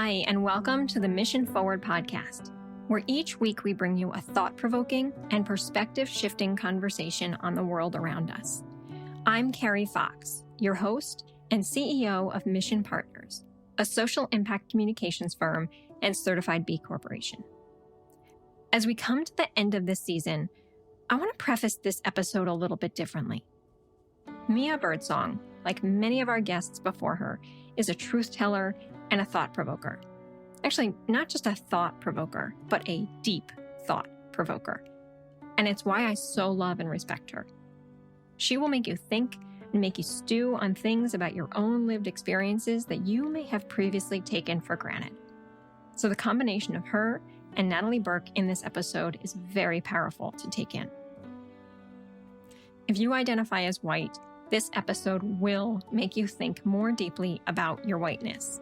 Hi, and welcome to the Mission Forward podcast, where each week we bring you a thought-provoking and perspective-shifting conversation on the world around us. I'm Carrie Fox, your host and CEO of Mission Partners, a social impact communications firm and certified B Corporation. As we come to the end of this season, I want to preface this episode a little bit differently. Mia Birdsong, like many of our guests before her, is a truth teller and a thought provoker. Actually, not just a thought provoker, but a deep thought provoker. And it's why I so love and respect her. She will make you think and make you stew on things about your own lived experiences that you may have previously taken for granted. So the combination of her and Natalie Burke in this episode is very powerful to take in. If you identify as white, this episode will make you think more deeply about your whiteness,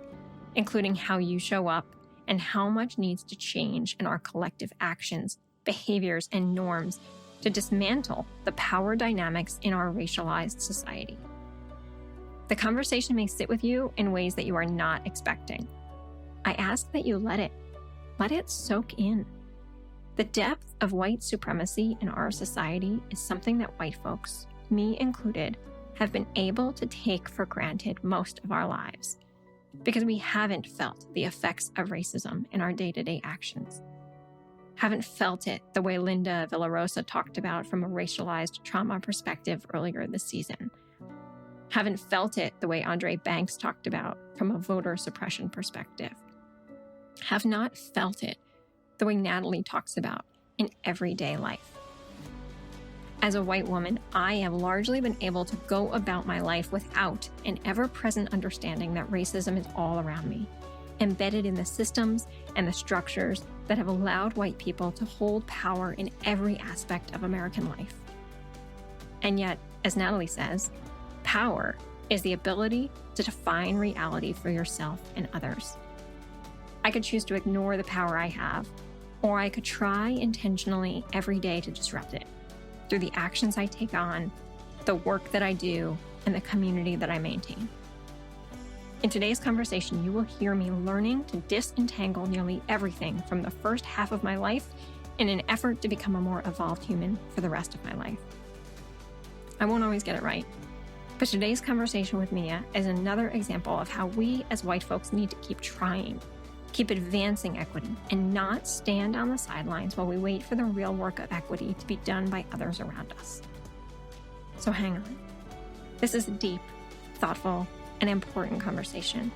including how you show up and how much needs to change in our collective actions, behaviors, and norms to dismantle the power dynamics in our racialized society. The conversation may sit with you in ways that you are not expecting. I ask that you let it soak in. The depth of white supremacy in our society is something that white folks, me included, have been able to take for granted most of our lives because we haven't felt the effects of racism in our day-to-day actions. Haven't felt it the way Linda Villarosa talked about from a racialized trauma perspective earlier this season. Haven't felt it the way Andre Banks talked about from a voter suppression perspective. Have not felt it the way Natalie talks about in everyday life. As a white woman, I have largely been able to go about my life without an ever-present understanding that racism is all around me, embedded in the systems and the structures that have allowed white people to hold power in every aspect of American life. And yet, as Natalie says, power is the ability to define reality for yourself and others. I could choose to ignore the power I have, or I could try intentionally every day to disrupt it through the actions I take on, the work that I do, and the community that I maintain. In today's conversation, you will hear me learning to disentangle nearly everything from the first half of my life in an effort to become a more evolved human for the rest of my life. I won't always get it right, but today's conversation with Mia is another example of how we as white folks need to keep trying, keep advancing equity, and not stand on the sidelines while we wait for the real work of equity to be done by others around us. So hang on. This is a deep, thoughtful, and important conversation,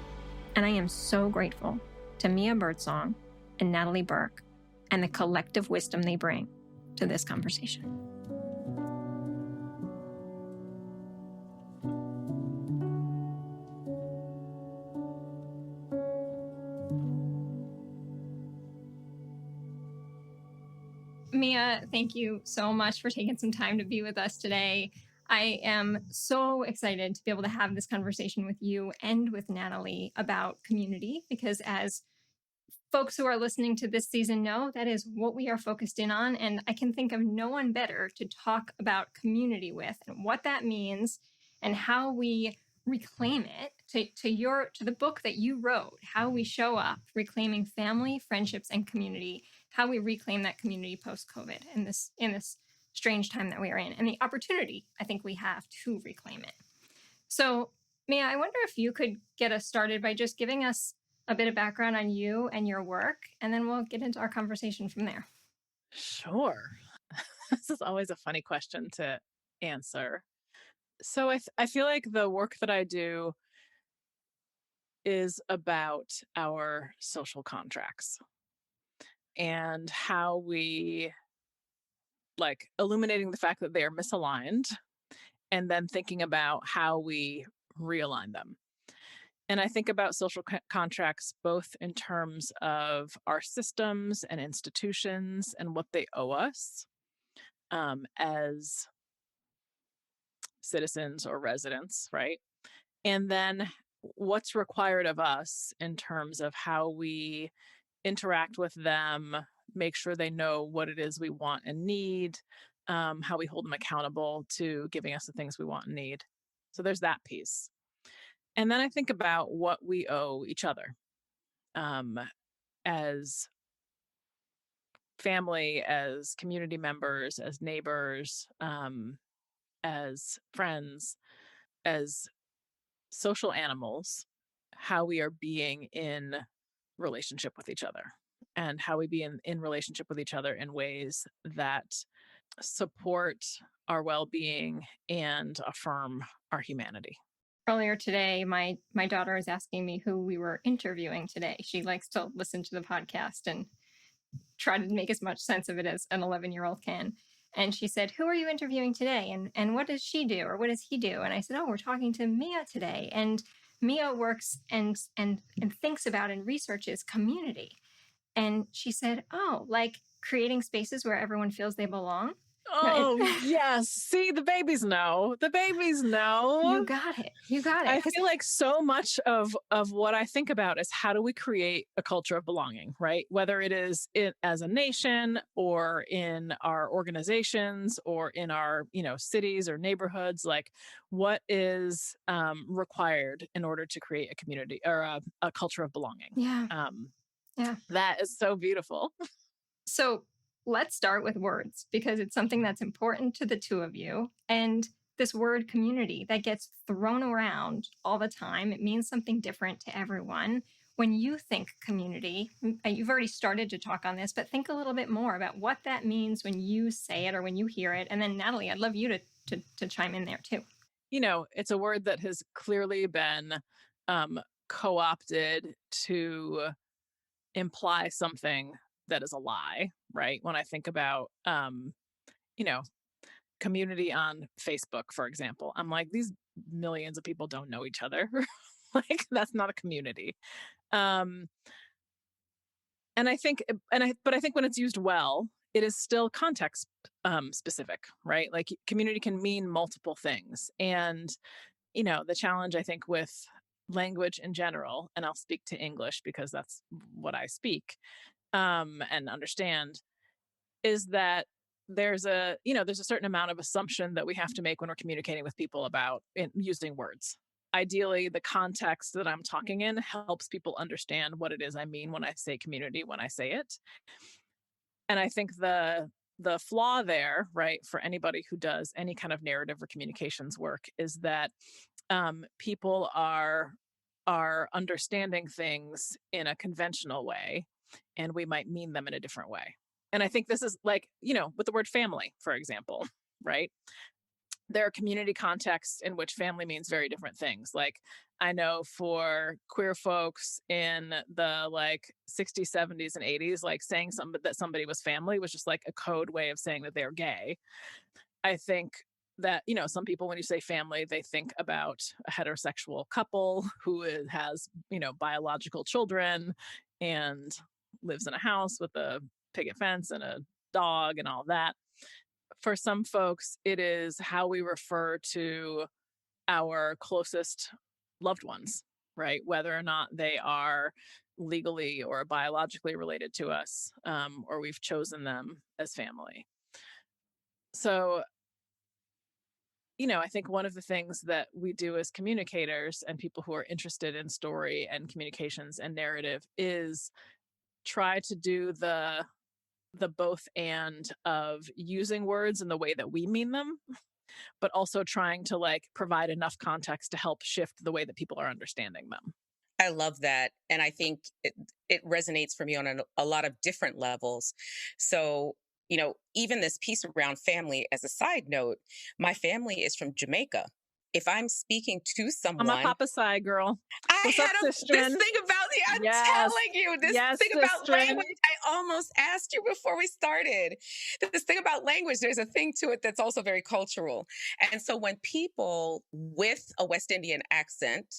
and I am so grateful to Mia Birdsong and Natalie Burke and the collective wisdom they bring to this conversation. Mia, thank you so much for taking some time to be with us today. I am so excited to be able to have this conversation with you and with Natalie about community, because as folks who are listening to this season know, that is what we are focused in on. And I can think of no one better to talk about community with and what that means and how we reclaim it to the book that you wrote, How We Show Up, Reclaiming Family, Friendships, and Community, how we reclaim that community post-COVID in this strange time that we are in, and the opportunity I think we have to reclaim it. So, Mia, I wonder if you could get us started by just giving us a bit of background on you and your work, and then we'll get into our conversation from there. Sure. This is always a funny question to answer. So I feel like the work that I do is about our social contracts and how we illuminating the fact that they are misaligned and then thinking about how we realign them. And I think about social contracts both in terms of our systems and institutions and what they owe us as citizens or residents, right? And then what's required of us in terms of how we interact with them, make sure they know what it is we want and need, how we hold them accountable to giving us the things we want and need. So there's that piece. And then I think about what we owe each other. as family, as community members, as neighbors, as friends, as social animals, how we are being in relationship with each other and how we be in relationship with each other in ways that support our well-being and affirm our humanity. Earlier today, my daughter is asking me who we were interviewing today. She likes to listen to the podcast and try to make as much sense of it as an 11-year-old can. And she said, "Who are you interviewing today? And what does she do, or what does he do?" And I said, "Oh, we're talking to Mia today. And Mia works and thinks about and researches community." And she said, "Oh, like creating spaces where everyone feels they belong." Oh, yes. See, the babies know. The babies You know. got it. You got it. I feel like so much of what I think about is how do we create a culture of belonging, right? Whether it is as a nation or in our organizations or in our, cities or neighborhoods, like what is required in order to create a community or a culture of belonging. Yeah. Yeah. That is so beautiful. So let's start with words because it's something that's important to the two of you. And this word community that gets thrown around all the time, it means something different to everyone. When you think community, you've already started to talk on this, but think a little bit more about what that means when you say it or when you hear it. And then, Natalie, I'd love you to chime in there too. It's a word that has clearly been co opted to imply something that is a lie, right? When I think about, you know, community on Facebook, for example, I'm like, these millions of people don't know each other. Like, that's not a community. Um, but I think when it's used well, it is still context specific, right? Like, community can mean multiple things. And, the challenge I think with language in general, and I'll speak to English because that's what I speak and understand, is that there's a certain amount of assumption that we have to make when we're communicating with people about using words. Ideally, the context that I'm talking in helps people understand what it is I mean when I say community, when I say it. And I think the flaw there, right, for anybody who does any kind of narrative or communications work is that people are understanding things in a conventional way, and we might mean them in a different way. And I think this is like, with the word family, for example, right? There are community contexts in which family means very different things. Like, I know for queer folks in the like 60s, 70s, and 80s, like saying that somebody was family was just like a code way of saying that they're gay. I think that, some people, when you say family, they think about a heterosexual couple who has, biological children and lives in a house with a picket fence and a dog and all that. For some folks, it is how we refer to our closest loved ones, right? Whether or not they are legally or biologically related to us, or we've chosen them as family. So, I think one of the things that we do as communicators and people who are interested in story and communications and narrative is try to do the both and of using words in the way that we mean them, but also trying to like provide enough context to help shift the way that people are understanding them. I love that. And I think it resonates for me on a lot of different levels. So, even this piece around family, as a side note, my family is from Jamaica. If I'm speaking to I'm a someone, Papa Side girl. I What's up, had this sistren? thing about the, I'm Yes. telling you, this Yes, thing about sistren. language. I almost asked you before we started. This thing about language, there's a thing to it that's also very cultural. And so when people with a West Indian accent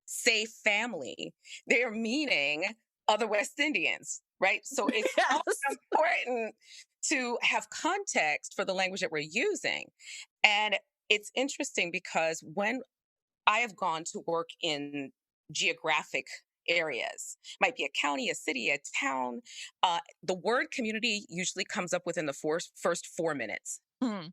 say family, they're meaning other West Indians, right? So it's Yes. also important to have context for the language that we're using. And it's interesting because when I have gone to work in geographic areas, might be a county, a city, a town, the word community usually comes up within the first 4 minutes. Hmm.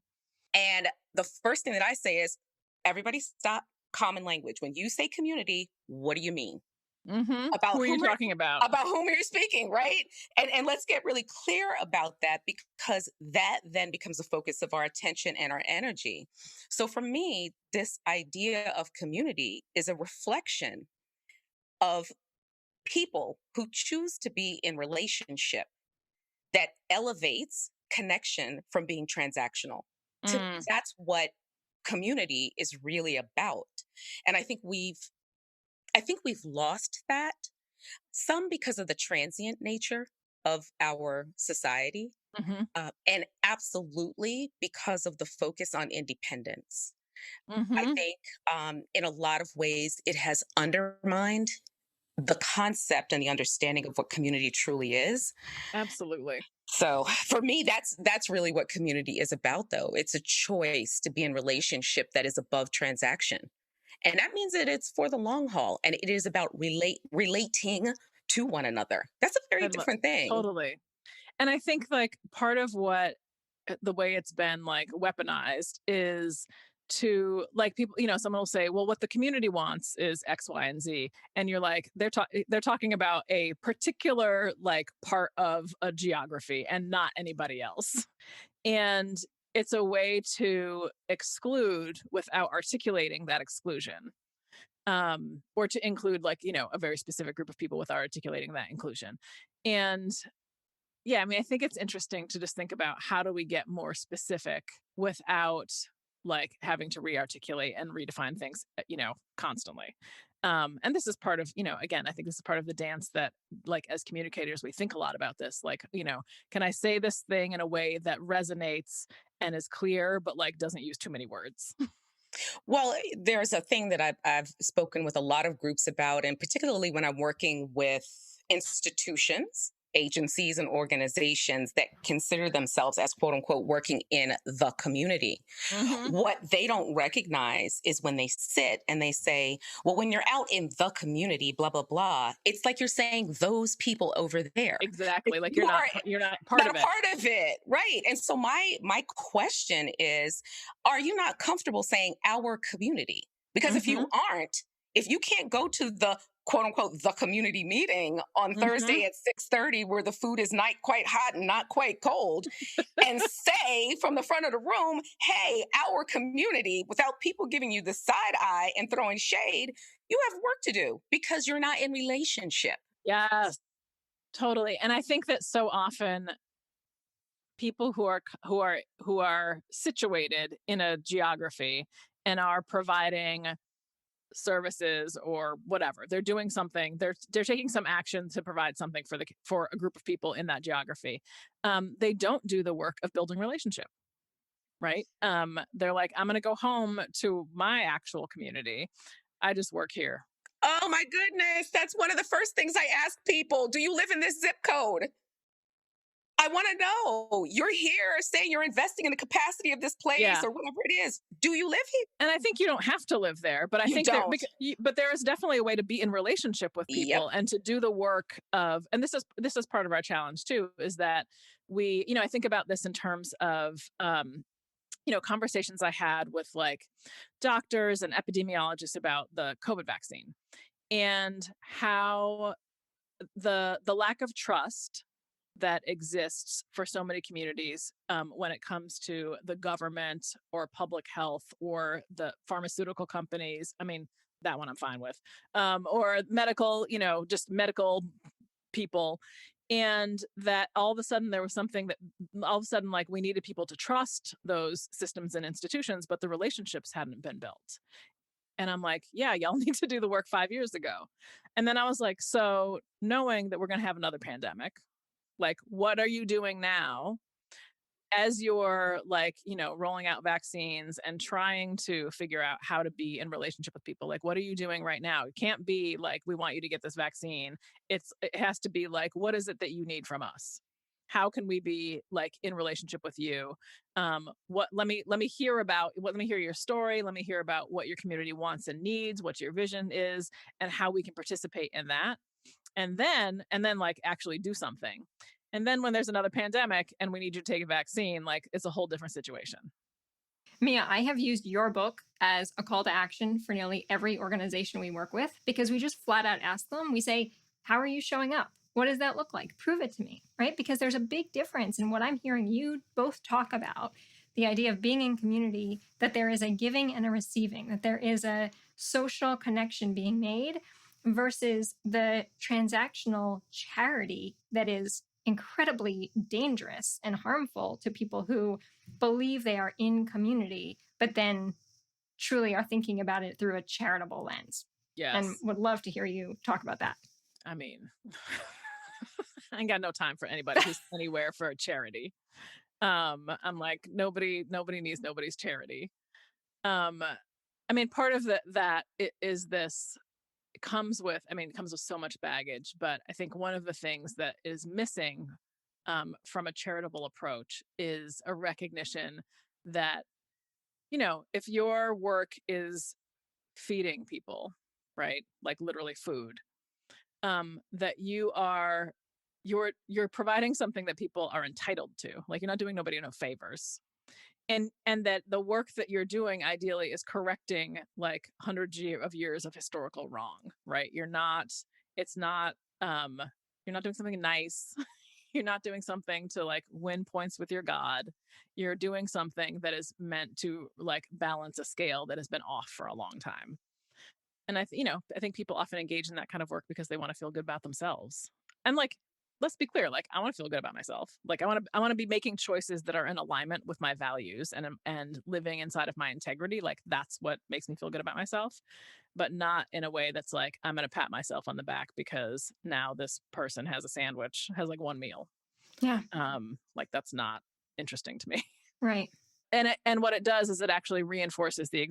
And the first thing that I say is, everybody stop. Common language. When you say community, what do you mean? about Who are you whom we're talking about? about whom you're speaking, right? And let's get really clear about that, because that then becomes the focus of our attention and our energy. So for me, this idea of community is a reflection of people who choose to be in relationship that elevates connection from being transactional. To me, Mm, that's what community is really about. And I think we've lost that, some because of the transient nature of our society, mhm, and absolutely because of the focus on independence. I mhm. think in a lot of ways it has undermined the concept and the understanding of what community truly is. Absolutely. So for me, that's really what community is about, though. It's a choice to be in relationship that is above transaction. And that means that it's for the long haul, and it is about relating to one another. That's a very I love different thing. Totally. And I think like part of what the way it's been like weaponized is to like people, someone will say, well, what the community wants is X, Y, and Z. And you're like, they're talking about a particular like part of a geography and not anybody else. And it's a way to exclude without articulating that exclusion. Or to include like, a very specific group of people without articulating that inclusion. And yeah, I mean, I think it's interesting to just think about how do we get more specific without like having to re-articulate and redefine things, constantly. And this is part of, again, I think this is part of the dance that, like, as communicators, we think a lot about this. Like, can I say this thing in a way that resonates and is clear, but like doesn't use too many words? Well, there's a thing that I've spoken with a lot of groups about, and particularly when I'm working with institutions, agencies, and organizations that consider themselves as quote unquote working in the community. Mm-hmm. What they don't recognize is when they sit and they say, well, when you're out in the community, blah, blah, blah, it's like you're saying those people over there. Exactly. Like You are you're not part not a of it. part of it, right? And so my question is, are you not comfortable saying our community? Because if Mm-hmm. you aren't, if you can't go to the quote unquote the community meeting on Mm-hmm. Thursday at 6:30 where the food is not quite hot and not quite cold, and say from the front of the room, hey, our community, without people giving you the side eye and throwing shade, you have work to do because you're not in relationship. Yes, totally. And I think that so often people who are situated in a geography and are providing services or whatever, they're doing something, they're taking some action to provide something for a group of people in that geography. They don't do the work of building relationship, right? They're like, I'm going to go home to my actual community, I just work here. Oh my goodness. That's one of the first things I ask people. Do you live in this zip code? I want to know. You're here saying you're investing in the capacity of this place Yeah. or whatever it is. Do you live here? And I think you don't have to live there, but I You think there, don't. but there is definitely a way to be in relationship with Yep. people and to do the work of, and this is part of our challenge too, is that I think about this in terms of, conversations I had with like doctors and epidemiologists about the COVID vaccine and how the lack of trust that exists for so many communities when it comes to the government or public health or the pharmaceutical companies. I mean, that one I'm fine with, or medical, just medical people. And that all of a sudden there was something that all of a sudden, like, we needed people to trust those systems and institutions, but the relationships hadn't been built. And I'm like, yeah, y'all need to do the work 5 years ago. And then I was like, so knowing that we're going to have another pandemic, like, what are you doing now as you're like, rolling out vaccines and trying to figure out how to be in relationship with people? Like, what are you doing right now? It can't be like, we want you to get this vaccine. It has to be like, what is it that you need from us? How can we be like in relationship with you? Let me hear your story. Let me hear about what your community wants and needs, what your vision is, and how we can participate in that. And then like actually do something. And then when there's another pandemic and we need you to take a vaccine, like, it's a whole different situation. Mia, I have used your book as a call to action for nearly every organization we work with because we just flat out ask them, we say, how are you showing up? What does that look like? Prove it to me, right? Because there's a big difference in what I'm hearing you both talk about, the idea of being in community, that there is a giving and a receiving, that there is a social connection being made versus the transactional charity that is incredibly dangerous and harmful to people who believe they are in community, but then truly are thinking about it through a charitable lens. Yes. And would love to hear you talk about that. I mean, I ain't got no time for anybody who's anywhere for a charity. I'm like, nobody needs nobody's charity. I mean, part of that is this comes with, it comes with so much baggage, but I think one of the things that is missing from a charitable approach is a recognition that, if your work is feeding people, right? Like literally food, that you're providing something that people are entitled to. Like you're not doing nobody no favors. And that the work that you're doing ideally is correcting like hundreds of years of historical wrong, right? It's not you're not doing something nice. You're not doing something to like win points with your God. You're doing something that is meant to like balance a scale that has been off for a long time. And I think people often engage in that kind of work because they want to feel good about themselves. And like, let's be clear, like I want to feel good about myself. Like I want to be making choices that are in alignment with my values and living inside of my integrity. Like that's what makes me feel good about myself, but not in a way that's like I'm going to pat myself on the back because now this person has like one meal. Yeah. Like that's not interesting to me. Right. And what it does is it actually reinforces the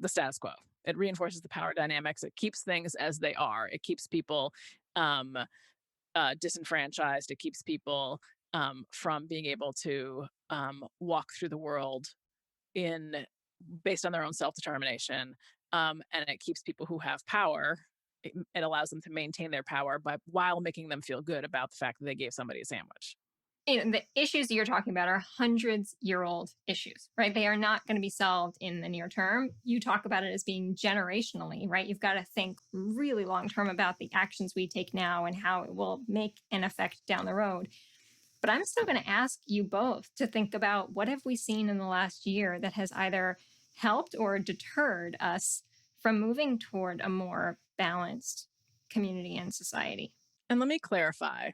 status quo. It reinforces the power dynamics. It keeps things as they are. It keeps people disenfranchised. It keeps people from being able to walk through the world based on their own self-determination. And it keeps people who have power. It allows them to maintain their power while making them feel good about the fact that they gave somebody a sandwich. The issues that you're talking about are hundreds-year-old issues, right? They are not going to be solved in the near term. You talk about it as being generationally, right? You've got to think really long term about the actions we take now and how it will make an effect down the road. But I'm still going to ask you both to think about what have we seen in the last year that has either helped or deterred us from moving toward a more balanced community and society. And let me clarify.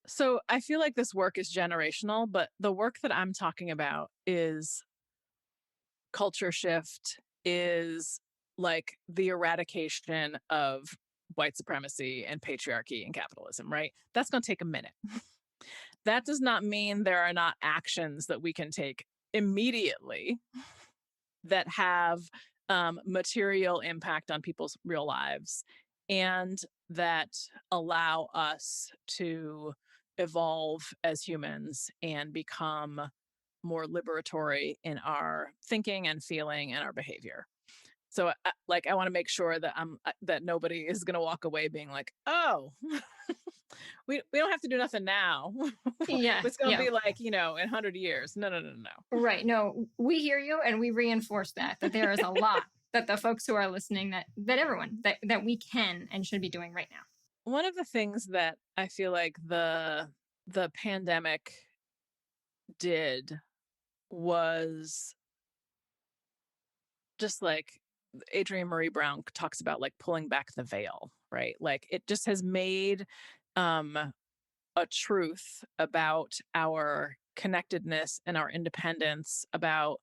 So I feel like this work is generational, but the work that I'm talking about is culture shift, is like the eradication of white supremacy and patriarchy and capitalism, right? That's going to take a minute. That does not mean there are not actions that we can take immediately that have material impact on people's real lives and that allow us to evolve as humans and become more liberatory in our thinking and feeling and our behavior. So I want to make sure that that nobody is going to walk away being like, oh, we don't have to do nothing now. Yeah. It's going to be like, in 100 years. No. Right. No, we hear you and we reinforce that there is a lot that the folks who are listening, that everyone that we can and should be doing right now. One of the things that I feel like the pandemic did was just like Adrienne Marie Brown talks about, like pulling back the veil, right? Like it just has made a truth about our connectedness and our independence, about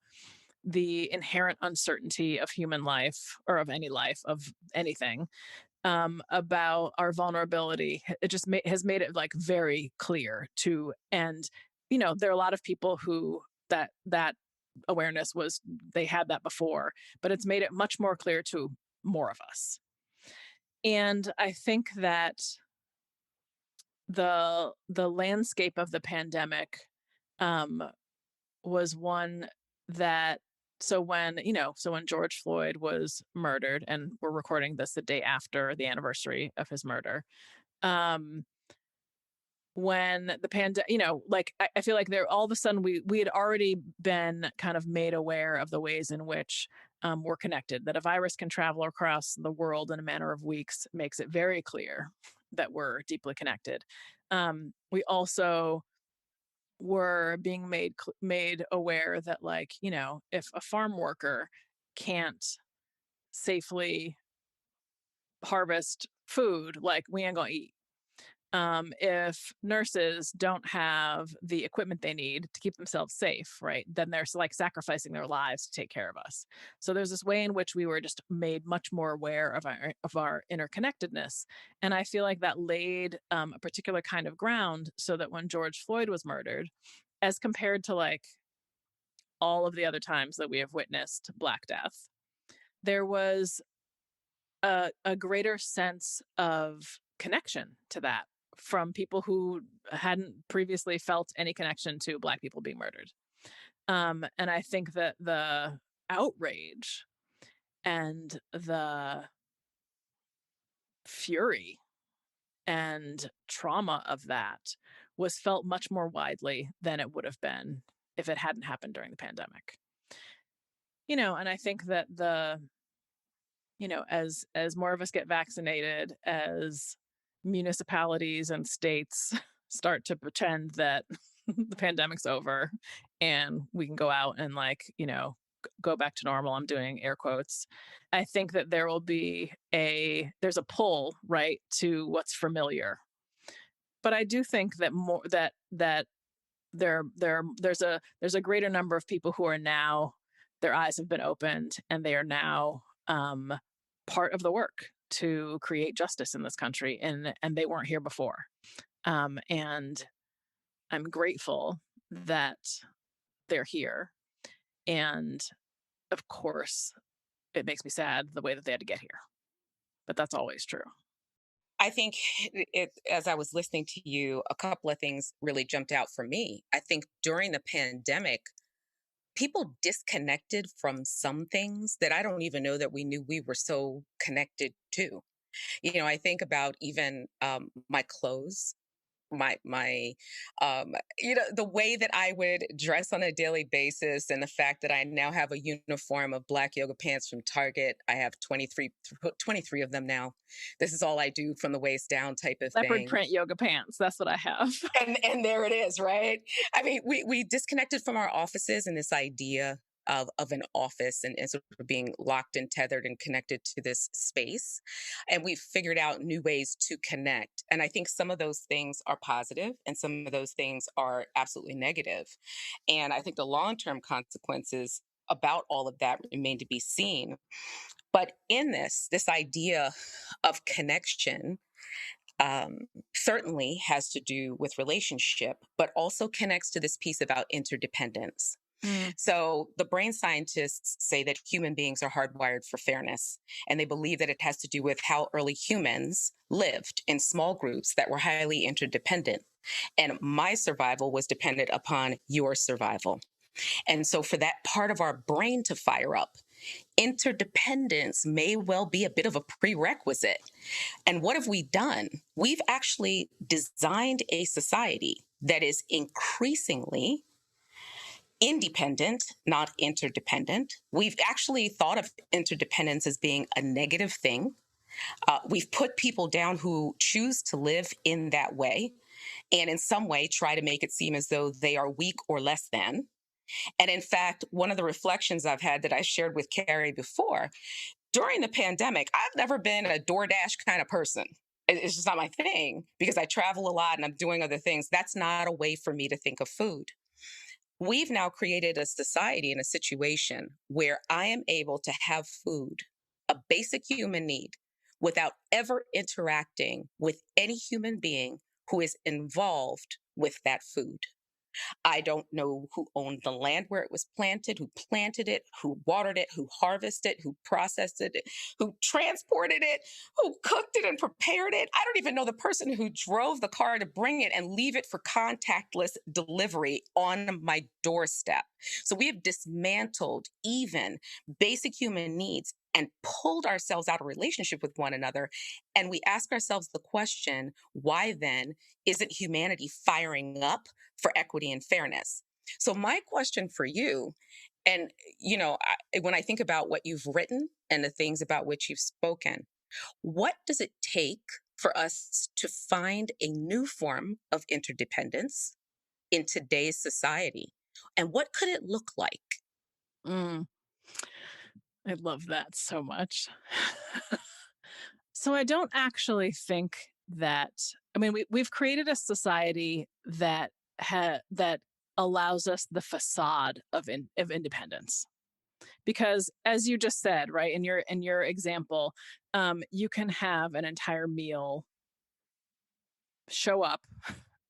the inherent uncertainty of human life or of any life, of anything, about our vulnerability. It just has made it like very clear to, and there are a lot of people who that awareness they had that before, but it's made it much more clear to more of us. And I think that the landscape of the pandemic was one that when George Floyd was murdered, and we're recording this the day after the anniversary of his murder, when the pandemic, like I feel like there all of a sudden we had already been kind of made aware of the ways in which we're connected. That a virus can travel across the world in a matter of weeks makes it very clear that we're deeply connected. We also were being made aware that, like, if a farm worker can't safely harvest food, like, we ain't gonna eat. If nurses don't have the equipment they need to keep themselves safe, right, then they're like sacrificing their lives to take care of us. So there's this way in which we were just made much more aware of our interconnectedness, and I feel like that laid a particular kind of ground so that when George Floyd was murdered, as compared to like all of the other times that we have witnessed Black Death, there was a greater sense of connection to that from people who hadn't previously felt any connection to Black people being murdered. And I think that the outrage and the fury and trauma of that was felt much more widely than it would have been if it hadn't happened during the pandemic. And I think that as more of us get vaccinated, as municipalities and states start to pretend that the pandemic's over and we can go out and, like, go back to normal, I'm doing air quotes, I think that there's a pull, right, to what's familiar. But I do think that more that there's a greater number of people who are now, their eyes have been opened and they are now part of the work to create justice in this country, and they weren't here before. And I'm grateful that they're here. And of course, it makes me sad the way that they had to get here, but that's always true. I think as I was listening to you, a couple of things really jumped out for me. I think during the pandemic, people disconnected from some things that I don't even know that we knew we were so connected to. I think about even my clothes, my the way that I would dress on a daily basis, and the fact that I now have a uniform of black yoga pants from Target. I have 23 of them now. This is all I do from the waist down, type of Leopard thing. print yoga pants, that's what I have. And there it is, right? I mean, we disconnected from our offices and this idea of an office, and sort of being locked and tethered and connected to this space. And we've figured out new ways to connect. And I think some of those things are positive and some of those things are absolutely negative. And I think the long-term consequences about all of that remain to be seen. But in this idea of connection, um, certainly has to do with relationship, but also connects to this piece about interdependence. Mm. So the brain scientists say that human beings are hardwired for fairness, and they believe that it has to do with how early humans lived in small groups that were highly interdependent. And my survival was dependent upon your survival. And so for that part of our brain to fire up, interdependence may well be a bit of a prerequisite. And what have we done? We've actually designed a society that is increasingly independent, not interdependent. We've actually thought of interdependence as being a negative thing. We've put people down who choose to live in that way, and in some way try to make it seem as though they are weak or less than. And in fact, one of the reflections I've had that I shared with Carrie before, during the pandemic, I've never been a DoorDash kind of person. It's just not my thing because I travel a lot and I'm doing other things. That's not a way for me to think of food. We've now created a society and a situation where I am able to have food, a basic human need, without ever interacting with any human being who is involved with that food. I don't know who owned the land where it was planted it, who watered it, who harvested it, who processed it, who transported it, who cooked it and prepared it. I don't even know the person who drove the car to bring it and leave it for contactless delivery on my doorstep. So we have dismantled even basic human needs and pulled ourselves out of relationship with one another. And we ask ourselves the question, why then isn't humanity firing up for equity and fairness? So, my question for you, and when I think about what you've written and the things about which you've spoken, what does it take for us to find a new form of interdependence in today's society? And what could it look like? Mm, I love that so much. So I don't actually think that, I mean, we've created a society that that allows us the facade of independence. Because as you just said, right, in your example, you can have an entire meal show up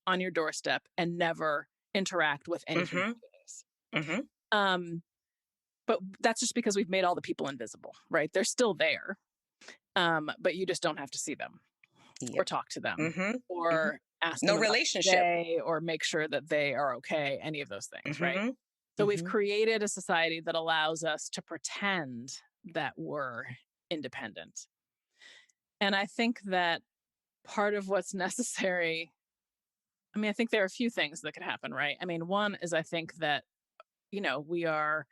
on your doorstep and never interact with any human Hmm. beings. Hmm. Um, but that's just because we've made all the people invisible, right? They're still there, but you just don't have to see them or Yep. talk to them Hmm. Hmm. or ask No them about the relationship. day or make sure that they are okay, any of those things, right? Hmm. So we've Hmm. created a society that allows us to pretend that we're independent. And I think that part of what's necessary, I mean, I think there are a few things that could happen, right? I mean, one is I think that, we are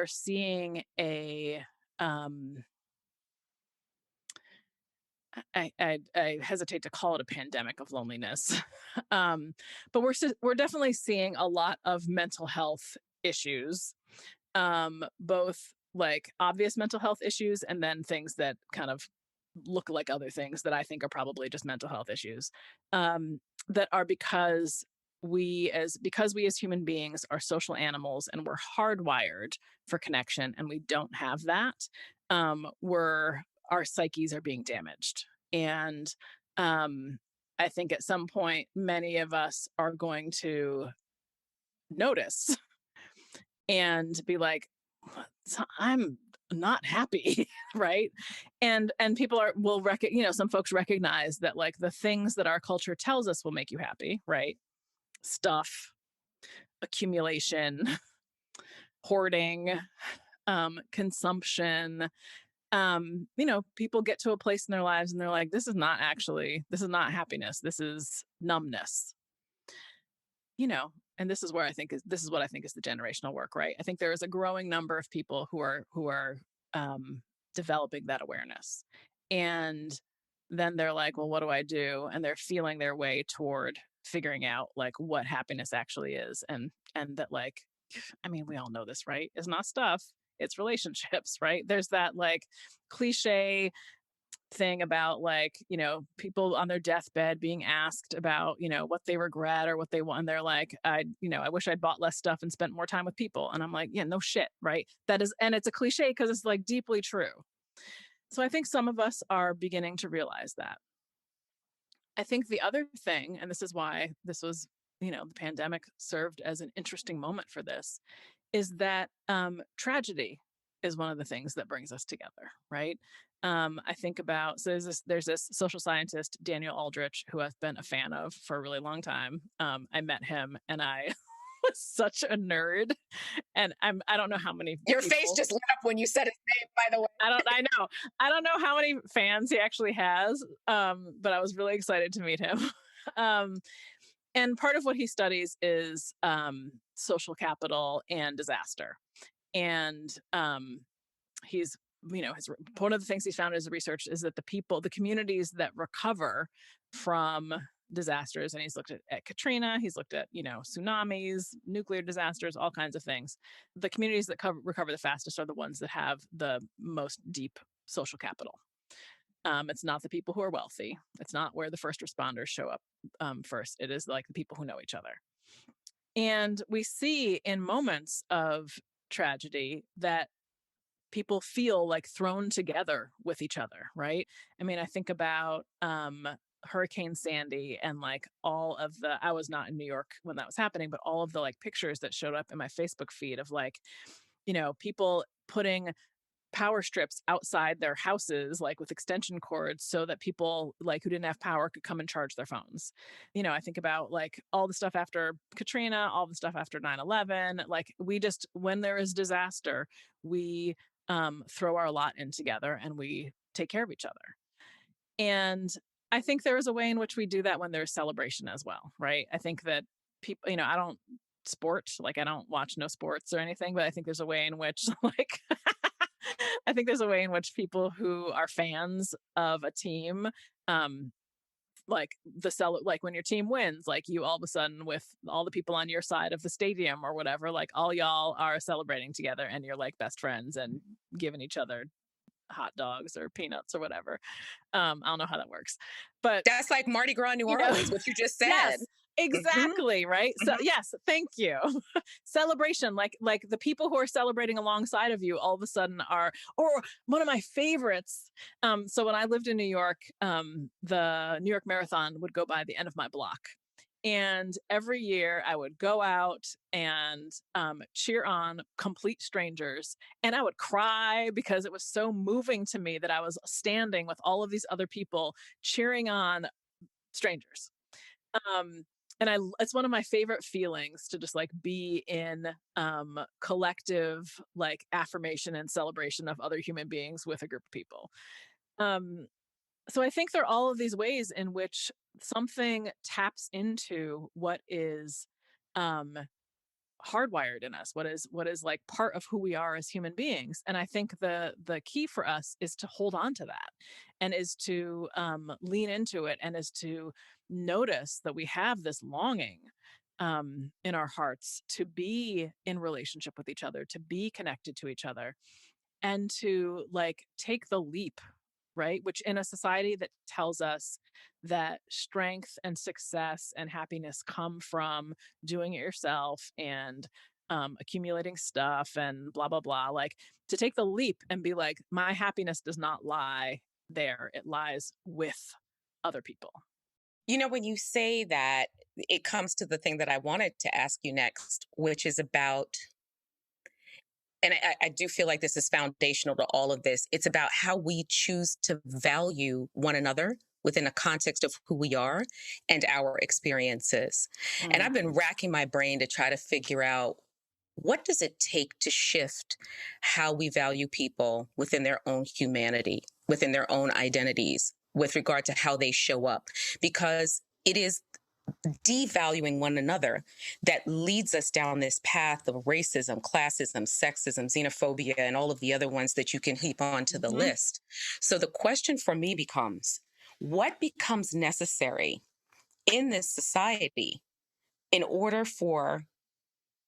seeing a um I hesitate to call it a pandemic of loneliness, but we're definitely seeing a lot of mental health issues, both like obvious mental health issues and then things that kind of look like other things that I think are probably just mental health issues, that are because we as human beings are social animals and we're hardwired for connection and we don't have that. We're Our psyches are being damaged, and I think at some point many of us are going to notice and be like, "So I'm not happy." Right? And people some folks recognize that, like, the things that our culture tells us will make you happy, right? Stuff, accumulation, hoarding, consumption. People get to a place in their lives and they're like, this is not happiness, this is numbness. And this is what I think is the generational work, right? I think there is a growing number of people who are um, developing that awareness, and then they're like, well, what do I do? And they're feeling their way toward figuring out, like, what happiness actually is, and that, like, I mean, we all know this, right? It's not stuff, it's relationships, right? There's that, like, cliche thing about, like, people on their deathbed being asked about, what they regret or what they want, and they're like, I wish I'd bought less stuff and spent more time with people. And I'm like, yeah, no shit, right? That is, and it's a cliche because it's, like, deeply true. So I think some of us are beginning to realize that. I think the other thing, and this is why this was, the pandemic served as an interesting moment for this, is that tragedy is one of the things that brings us together, right? I think about, so there's this social scientist, Daniel Aldrich, who I've been a fan of for a really long time. I met him and I was such a nerd, and I don't know how many Your face people. just lit up when you said his name, by the way. I don't know how many fans he actually has, but I was really excited to meet him. um, and part of what he studies is social capital and disaster. And he's, one of the things he's found in his research is that the communities that recover from disasters, and he's looked at Katrina, he's looked at, tsunamis, nuclear disasters, all kinds of things. The communities that recover the fastest are the ones that have the most deep social capital. It's not the people who are wealthy. It's not where the first responders show up first. It is, like, the people who know each other. And we see in moments of tragedy that people feel, like, thrown together with each other, right? I mean, I think about Hurricane Sandy and, like, I was not in New York when that was happening, but all of the, like, pictures that showed up in my Facebook feed of, like, people putting power strips outside their houses, like, with extension cords, so that people, like, who didn't have power could come and charge their phones. I think about, like, all the stuff after Katrina, all the stuff after 9/11. Like, when there is disaster, we throw our lot in together and we take care of each other. And I think there is a way in which we do that when there's celebration as well, right? I think that people, I don't like I don't watch no sports or anything, but I think there's a way in which like I think there's a way in which people who are fans of a team, um, like like when your team wins, like you all of a sudden with all the people on your side of the stadium or whatever, like all y'all are celebrating together and you're like best friends and giving each other hot dogs or peanuts or whatever. I don't know how that works, but That's like Mardi Gras New you know, Orleans, what you just said. yes, Hmm. exactly, right? So Hmm. yes, thank you. Celebration, like the people who are celebrating alongside of you all of a sudden are, or one of my favorites. So when I lived in New York, the New York Marathon would go by the end of my block. And every year I would go out and cheer on complete strangers. And I would cry because it was so moving to me that I was standing with all of these other people cheering on strangers. Um, and it's one of my favorite feelings to just like be in collective like affirmation and celebration of other human beings with a group of people. Um, so I think there are all of these ways in which something taps into what is um, hardwired in us, what is like part of who we are as human beings. And I think the key for us is to hold on to that, and is to lean into it, and is to notice that we have this longing in our hearts to be in relationship with each other, to be connected to each other, and to like take the leap, right? Which in a society that tells us that strength and success and happiness come from doing it yourself and accumulating stuff and blah, blah, blah. Like to take the leap and be like, my happiness does not lie there, it lies with other people. When you say that, it comes to the thing that I wanted to ask you next, which is about, and I do feel like this is foundational to all of this. It's about how we choose to value one another within the context of who we are and our experiences. And Mm. I've been racking my brain to try to figure out, what does it take to shift how we value people within their own humanity, within their own identities, with regard to how they show up? Because it is devaluing one another that leads us down this path of racism, classism, sexism, xenophobia, and all of the other ones that you can heap onto the Mhm. list. So the question for me becomes, what becomes necessary in this society in order for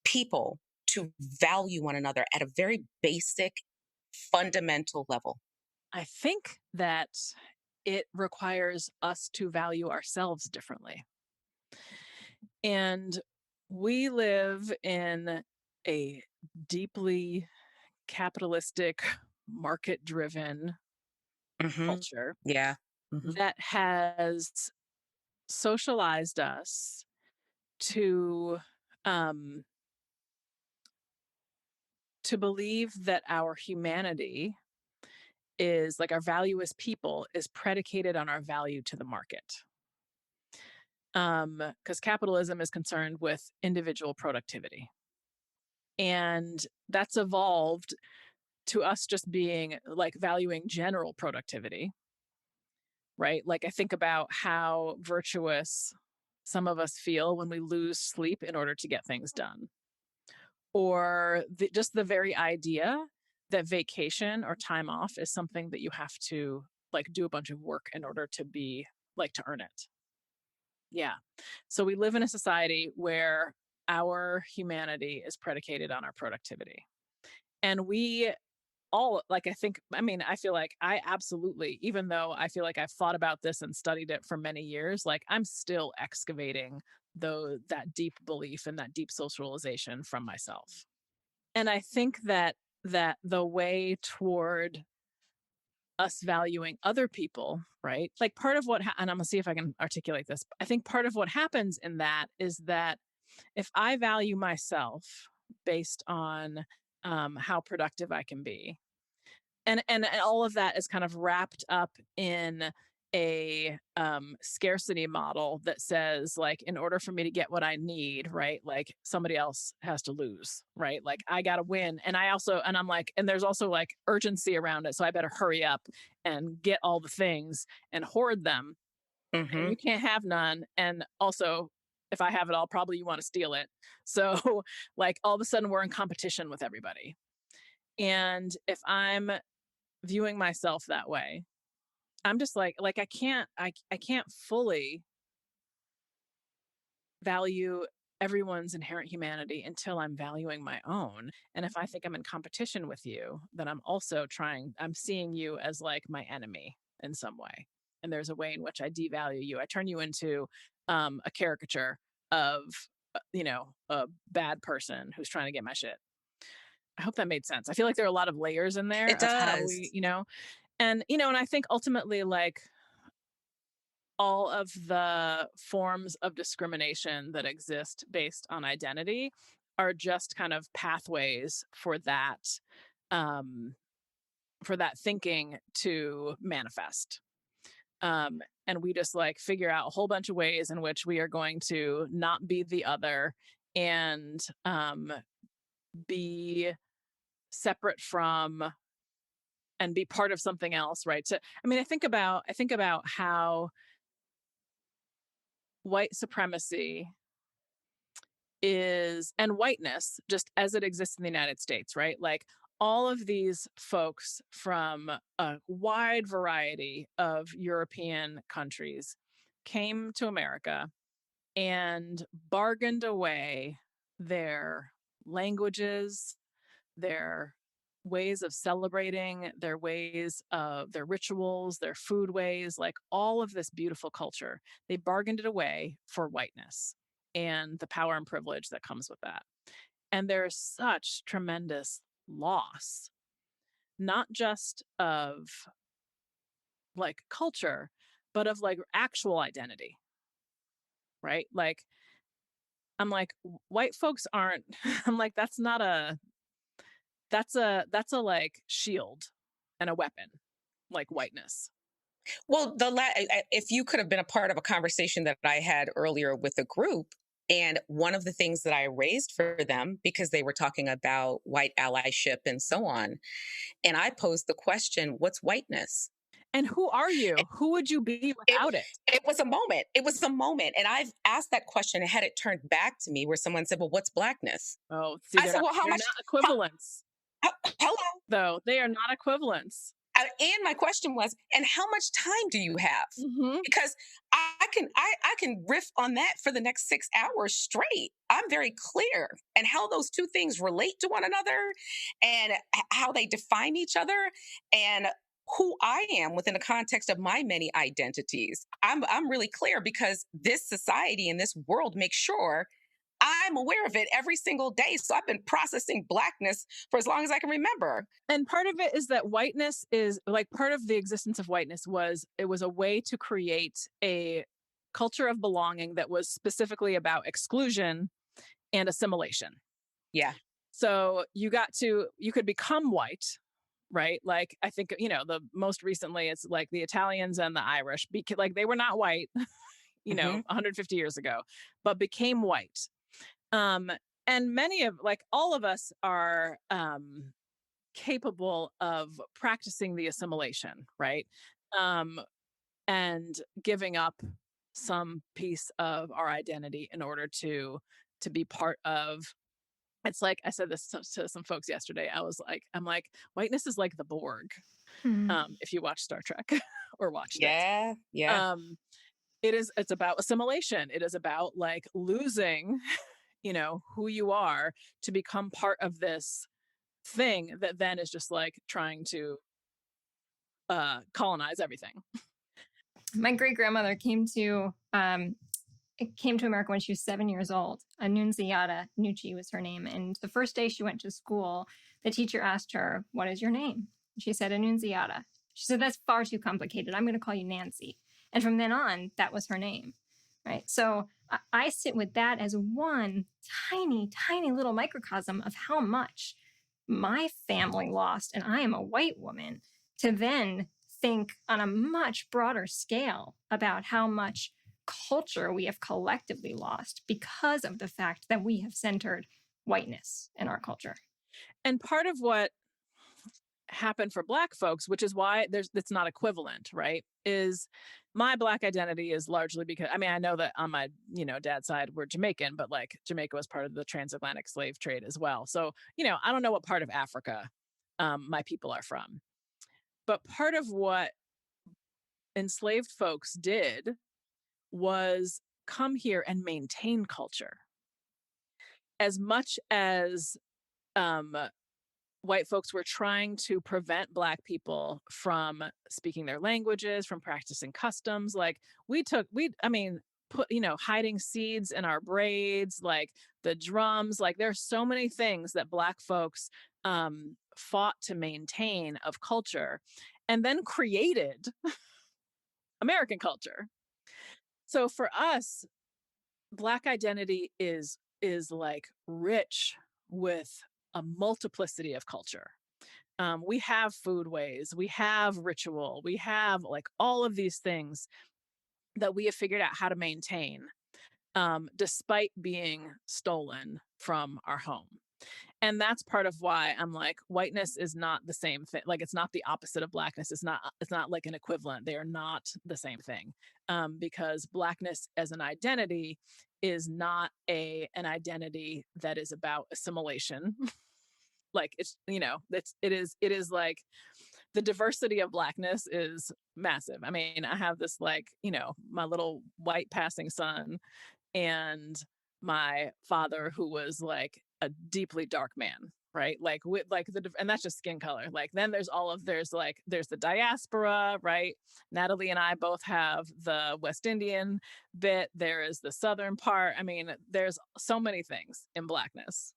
people to value one another at a very basic, fundamental level? I think that it requires us to value ourselves differently. And we live in a deeply capitalistic, market driven Hmm. culture Yeah. Hmm. that has socialized us to um, to believe that our humanity is like our value as people is predicated on our value to the market. Because capitalism is concerned with individual productivity. And that's evolved to us just being like valuing general productivity, right? Like I think about how virtuous some of us feel when we lose sleep in order to get things done, or just the very idea that vacation or time off is something that you have to like do a bunch of work in order to be like to earn it. Yeah. So we live in a society where our humanity is predicated on our productivity. And we all like, I feel like I absolutely, even though I feel like I've thought about this and studied it for many years, like I'm still excavating though that deep belief and that deep socialization from myself. And I think that the way toward us valuing other people, right? Like part of and I'm gonna see if I can articulate this. I think part of what happens in that is that if I value myself based on how productive I can be, and all of that is kind of wrapped up in a scarcity model that says, like, in order for me to get what I need, right, like somebody else has to lose, right, like I gotta win. And I'm like, and there's also like urgency around it, so I better hurry up and get all the things and hoard them, and Mm-hmm. you can't have none. And also, if I have it all, probably you want to steal it. So like all of a sudden we're in competition with everybody. And if I'm viewing myself that way, I'm just like I can't fully value everyone's inherent humanity until I'm valuing my own. And if I think I'm in competition with you, then I'm seeing you as like my enemy in some way. And there's a way in which I devalue you. I turn you into a caricature of, a bad person who's trying to get my shit. I hope that made sense. I feel like there are a lot of layers in there It of how does. and I think ultimately, like, all of the forms of discrimination that exist based on identity are just kind of pathways um, for that thinking to manifest. And we just like figure out a whole bunch of ways in which we are going to not be the other and be separate from and be part of something else, right? So, I mean, I think about how white supremacy is and whiteness just as it exists in the United States, right? Like all of these folks from a wide variety of European countries came to America and bargained away their languages, their ways of celebrating, their rituals, their food ways, like all of this beautiful culture. They bargained it away for whiteness and the power and privilege that comes with that. And there's such tremendous loss, not just of like culture, but of like actual identity, right? Like, I'm like, white folks aren't, I'm like, that's a like shield and a weapon, like whiteness. Well, if you could have been a part of a conversation that I had earlier with a group, and one of the things that I raised for them, because they were talking about white allyship and so on, and I posed the question, what's whiteness? And who are you? It, Who would you be it, without it? it was a moment. It was a moment. And I've asked that question and had it turned back to me where someone said, well, what's blackness? Oh, see, I said, well, they're not equivalents, hello? though. They are not equivalents. And my question was, and how much time do you have? Mm-hmm. Because I can riff on that for the next 6 hours straight. I'm very clear and how those two things relate to one another and how they define each other and who I am within the context of my many identities. I'm really clear because this society and this world makes sure I'm aware of it every single day. So I've been processing blackness for as long as I can remember. And part of it is that whiteness is like part of the existence of whiteness was it was a way to create a culture of belonging that was specifically about exclusion and assimilation. Yeah. So you could become white, right? Like I think, the most recently it's like the Italians and the Irish, because like they were not white, Hmm. 150 years ago, but became white. Um, and many of like all of us are capable of practicing the assimilation, right? Um, and giving up some piece of our identity in order to be part of. It's like I said this to some folks yesterday. I'm like, whiteness is like the Borg. Hmm. If you watch Star Trek or watched it, Yeah. Yeah. um, it's about assimilation. It is about like losing, who you are to become part of this thing that then is just like trying to colonize everything. My great grandmother came to America when she was 7 years old. Annunziata Nucci was her name. And the first day she went to school, the teacher asked her, "What is your name?" She said, "Annunziata." She said, "That's far too complicated. I'm going to call you Nancy." And from then on, that was her name. Right. So I sit with that as one tiny, tiny little microcosm of how much my family lost. And I am a white woman to then think on a much broader scale about how much culture we have collectively lost because of the fact that we have centered whiteness in our culture. And part of what happened for Black folks, which is why it's not equivalent, right? Is my Black identity is largely because, I mean, I know that on my, dad's side, we're Jamaican, but like Jamaica was part of the transatlantic slave trade as well. So, I don't know what part of Africa my people are from. But part of what enslaved folks did was come here and maintain culture. As much as white folks were trying to prevent Black people from speaking their languages, from practicing customs, like put, hiding seeds in our braids, like the drums, like there's so many things that Black folks fought to maintain of culture and then created American culture. So for us, Black identity is like rich with a multiplicity of culture. We have foodways, we have ritual, we have like all of these things that we have figured out how to maintain, despite being stolen from our home. And that's part of why I'm like, whiteness is not the same thing. Like, it's not the opposite of Blackness. It's not like an equivalent. They are not the same thing, because Blackness as an identity is not an identity that is about assimilation. Like it is like the diversity of Blackness is massive. I mean, I have this like, my little white passing son and my father who was like a deeply dark man, right? Like with like and that's just skin color. Like then there's the diaspora, right? Natalie and I both have the West Indian bit. There is the Southern part. I mean, there's so many things in Blackness.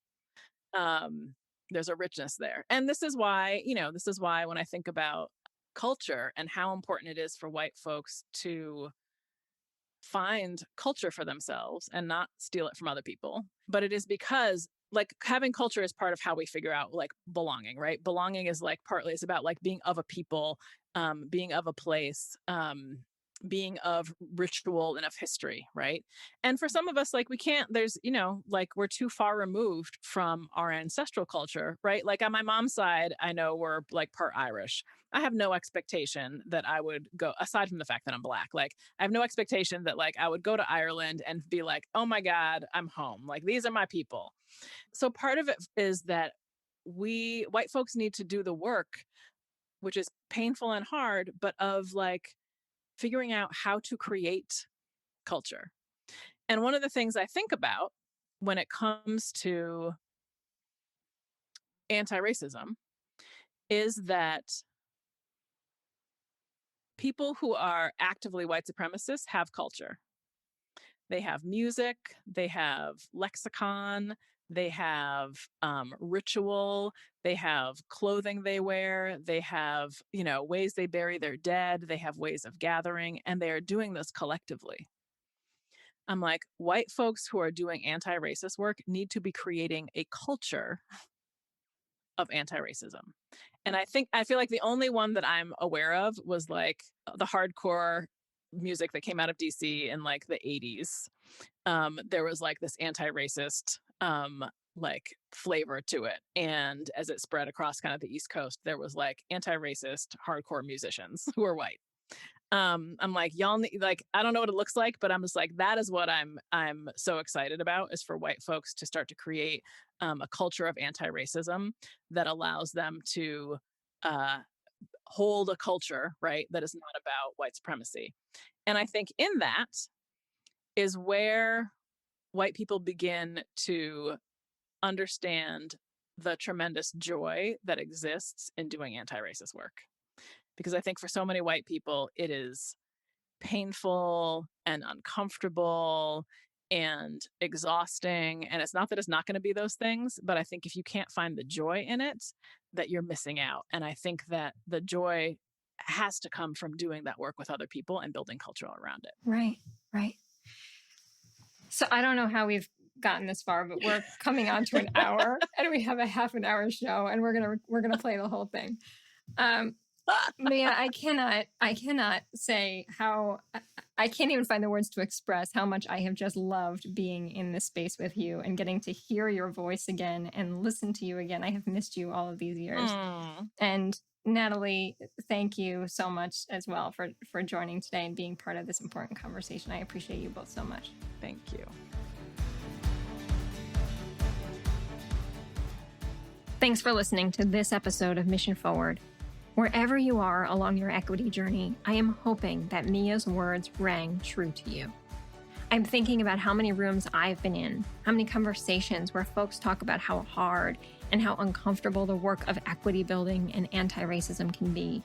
There's a richness there. And this is why when I think about culture and how important it is for white folks to find culture for themselves and not steal it from other people. But it is because like having culture is part of how we figure out like belonging, right? Belonging is like partly it's about like being of a people, being of a place, being of ritual and of history, right? And for some of us, like we can't, like we're too far removed from our ancestral culture, right? Like on my mom's side, I know we're like part Irish. I have no expectation that I would go, aside from the fact that I'm Black, like I have no expectation that like I would go to Ireland and be like, oh my God, I'm home. Like these are my people. So part of it is that white folks need to do the work, which is painful and hard, but of like figuring out how to create culture. And one of the things I think about when it comes to anti-racism is that people who are actively white supremacists have culture. They have music, they have lexicon, they have ritual, they have clothing they wear, they have, ways they bury their dead, they have ways of gathering, and they are doing this collectively. I'm like, white folks who are doing anti-racist work need to be creating a culture of anti-racism. And I feel like the only one that I'm aware of was like the hardcore music that came out of DC in like the 80s. There was like this anti-racist like flavor to it. And as it spread across kind of the East Coast, there was like anti-racist hardcore musicians who were white. I'm like, y'all need, like, I don't know what it looks like, but I'm just like, that is what I'm so excited about, is for white folks to start to create a culture of anti-racism that allows them to hold a culture, right, that is not about white supremacy. And I think in that is where white people begin to understand the tremendous joy that exists in doing anti-racist work. Because I think for so many white people, it is painful and uncomfortable and exhausting. And it's not that it's not going to be those things, but I think if you can't find the joy in it, that you're missing out. And I think that the joy has to come from doing that work with other people and building culture around it. Right. So I don't know how we've gotten this far, but we're coming on to an hour and we have a half an hour show and we're gonna play the whole thing. Mia, I cannot say how, I can't even find the words to express how much I have just loved being in this space with you and getting to hear your voice again and listen to you again. I have missed you all of these years. And Natalie, thank you so much as well for joining today and being part of this important conversation. I appreciate you both so much. Thank you. Thanks for listening to this episode of Mission Forward. Wherever you are along your equity journey, I am hoping that Mia's words rang true to you. I'm thinking about how many rooms I've been in, how many conversations where folks talk about how hard and how uncomfortable the work of equity building and anti-racism can be.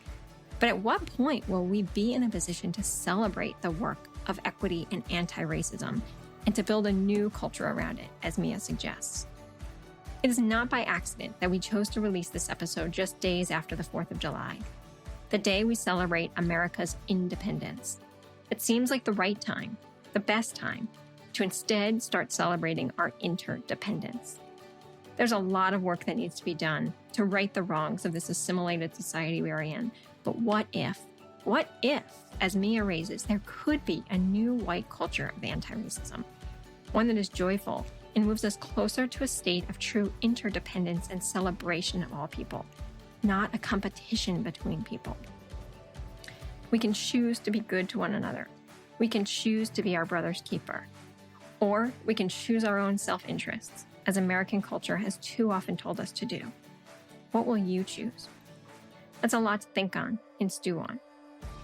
But at what point will we be in a position to celebrate the work of equity and anti-racism and to build a new culture around it, as Mia suggests? It is not by accident that we chose to release this episode just days after the 4th of July, the day we celebrate America's independence. It seems like the right time, the best time, to instead start celebrating our interdependence. There's a lot of work that needs to be done to right the wrongs of this assimilated society we are in. But what if, as Mia raises, there could be a new white culture of anti-racism, one that is joyful and moves us closer to a state of true interdependence and celebration of all people, not a competition between people. We can choose to be good to one another. We can choose to be our brother's keeper. Or we can choose our own self-interests, as American culture has too often told us to do. What will you choose? That's a lot to think on and stew on.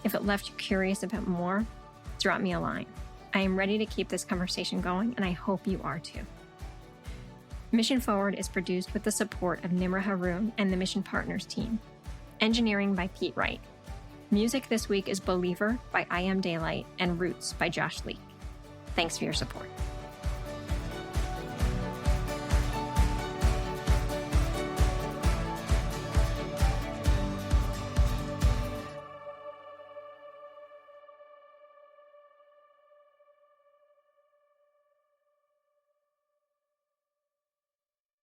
If it left you curious about more, drop me a line. I am ready to keep this conversation going, and I hope you are too. Mission Forward is produced with the support of Nimra Haroon and the Mission Partners team. Engineering by Pete Wright. Music this week is Believer by I Am Daylight and Roots by Josh Leek. Thanks for your support.